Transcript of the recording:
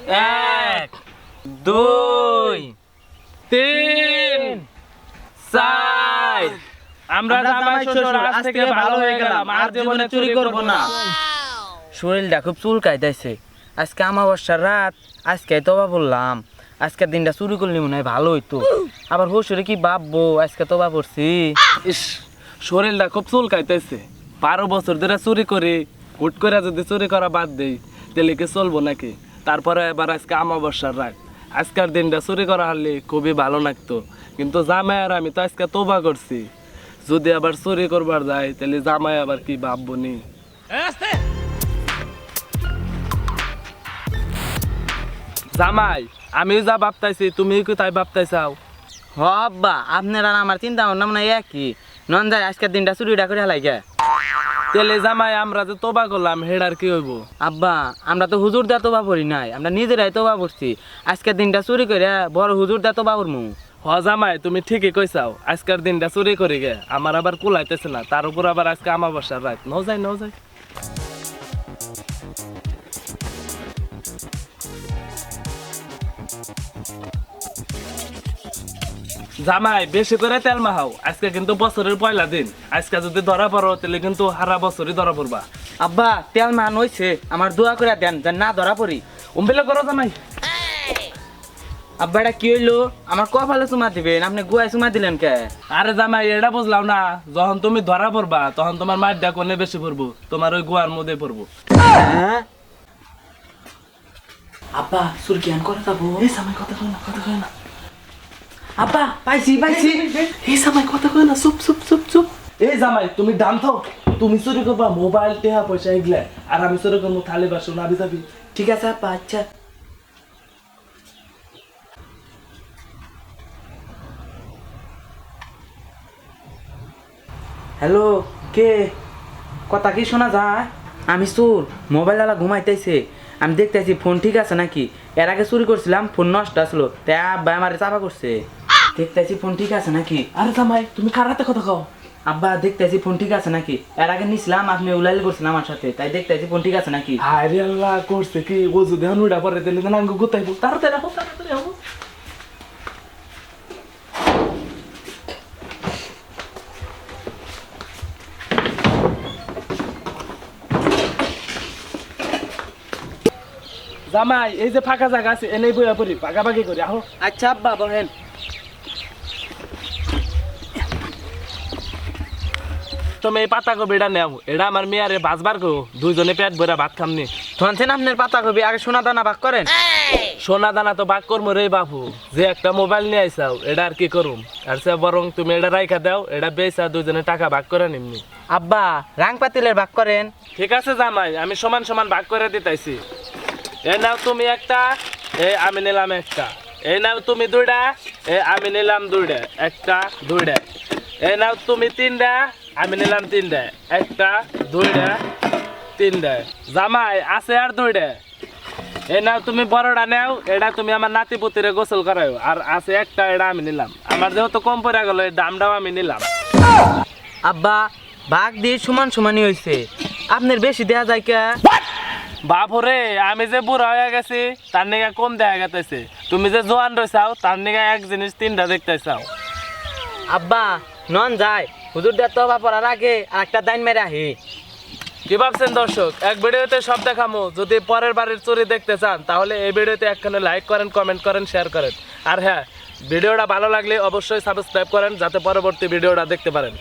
এক, দুই, তিন, চার। আমরা জামাই শ্বশুর আজ থেকে ভালো হয়ে গেলাম, আর জীবনে চুরি করব না। শরীরটা খুব চুলকাইতেছে। আজকে অমাবস্যার রাত, আজকে তোবা বললাম, আজকের দিনটা চুরি করলে মনে হয় ভালো হইতো। আবার শ্বশুরে কি ভাববো আজকে তোবা পড়ছি। ইস, শরীরটা খুব চুলকাইতেছে। 12 বছর ধরে চুরি করি, হুট করে যদি চুরি করা বাদ দেই তাহলে কি চলবো নাকি? তারপরে এবার আজকে অমাবস্যার রাত, আজকের দিনটা চুরি করা হলে খুবই ভালো লাগতো। কিন্তু জামাই আর আমি তো আজকে তোবা করছি, যদি আবার চুরি করবার যাই তাহলে জামাই আবার কি ভাববো নি। জামাই, আমি যা ভাবতাইছি তুমি কি তাই ভাবতাইছাও? হ আব্বা, আপনার আর আমার চিন্তা ভাবনা মনে হয় একই। নন যায় আজকের দিনটা চুরিটা করে হেলাই গে। তাহলে জামাই আমরা যে তোবা করলাম হেডার কি হইব? আব্বা, আমরা তো হুজুর দা তোবা পড়ি নাই, আমরা নিজেরাই তোবা পড়ছি। আজকের দিনটা চুরি করে বড় হুজুর দা তোবা করমু। হ জামাই, তুমি ঠিকই কইছাও, আজকের দিনটা চুরি করি গে আমার আবার কুলাইতেছে না, তার উপর আবার আজকে অমাবস্যার রাত। ন যাই। জামাই, বেশি করে তেল মাহাও, আজকে কিন্তু বছরের পয়লা দিন। আজকে যদি ধরা পড়ো তাহলে কিন্তু সারা বছরই ধরা পড়বা। আব্বা, তেল মান হইছে, আমার দোয়া করে দেন যেন না ধরা পড়ি। উম্বিলে করো জামাই। আব্বা, এটা কি হইলো? আমার কপালে চুমা দিবেন, আপনি গুয়ায় চুমা দিলেন কে? আরে জামাই, এটা বুঝলাম না, যখন তুমি ধরা পড়বা তখন তোমার মারটা কোনে বেশি পড়বো? তোমার ওই গুয়ার মধ্যে পড়বো। হ্যাঁ আব্বা, সুরকিয়ান করে যাবো। এই জামাই, কথা কয় না। আব্বা, পাইছি। এই জামাই, কথা কয় না, চুপ। এই জামাই, তুমি ডান থাও, তুমি চুরি করবা মোবাইল, টেহা পয়সা এগুলা, আর আমি চুরি করবো থালি বাসন আবি যাবি। ঠিক আছে আব্বা, আচ্ছা। হ্যালো, কে? কথা কি শোনা যায়? আমি চোর, মোবাইল আলা ঘুমাইতেছে, আমি দেখতেছি ফোন ঠিক আছে নাকি। এর আগে চুরি করছিলাম, ফোন নষ্ট আসলো, তাই আব্বা আমার চাপা করছে। দেখতেছি ফোন ঠিক আছে নাকি। আরে জামাই, তুমি কার হাতে কথা কও? আব্বা, দেখতেছি ফোন ঠিক আছে নাকি। এর আগে নিছিলাম, আপনি উলাইল করছিলাম আমার সাথে, তাই দেখতেছি ফোন ঠিক আছে নাকি। আরে আল্লাহ, করছে কি ও? যদি অনুটা পরে দিলে না আঙ্গু গুতাইবো। তাড়াতাড়ি রাখো। জামাই, এই যে ফাঁকা জায়গা আছে এনেই বইয়া পড়ি, ভাগাভাগি করি, আহো। আচ্ছা আব্বা, বহেন। তুমি এই পাতা কবিটা নেও, এটা আমার মেয়ারে বাজবার কো, দুইজনে পেট ভরা ভাত খামনি। শুনছেন আপনার পাতা কবি, আগে সোনা দানা ভাগ করেন। সোনা দানা তো বাক করবো রে বাপু, যে একটা মোবাইল নিয়ে আইসাও, এটা আর কি করুম? আর সে বরং তুমি এটা রাইখা দাও, এটা বেচা দুইজনে টাকা ভাগ করে নিমনি। আব্বা, রাং পাতিলের ভাগ করেন। ঠিক আছে জামাই, আমি সমান সমান ভাগ করে দিতেছি। এই নাও তুমি একটা, আমি নিলাম একটা। এই নাও তুমি দুইটা, আমি নিলাম দুইটা। একটা, দুইটা। এই নাও তুমি তিনটা, আমি নিলাম তিনটা। একটা, দুইটা, তিনটা। জামাই, আছে আর দুইটা। এই নাও তুমি বড়টা নাও, এটা তুমি আমার নাতি পুতিরে গোসল করাও। আর আছে একটা, এটা আমি নিলাম। আমার যেহেতু কম পড়ে গেল, এই দামটাও আমি নিলাম। আব্বা, ভাগ দিয়ে সমান সমানই হয়েছে, আপনার বেশি দেয়া যায় কে? বাপরে, আমি যে বুড়া হয়ে গেছি তার নিগা কম দেখা গেতেছে, তুমি যে জোয়ান রয়েছাও তার নিগা এক জিনিস তিনটা দেখতে চাও। আব্বা, নন যায়, হুজুর দেয়া তোবা পড়ার আগে আর একটা দাইন মেরে আহি। কি ভাবছেন দর্শক, এক ভিডিওতে সব দেখামো। যদি পরের বাড়ির চুরি দেখতে চান তাহলে এই ভিডিওতে একখানে লাইক করেন, কমেন্ট করেন, শেয়ার করেন। আর হ্যাঁ, ভিডিওটা ভালো লাগলে অবশ্যই সাবস্ক্রাইব করেন যাতে পরবর্তী ভিডিওটা দেখতে পারেন।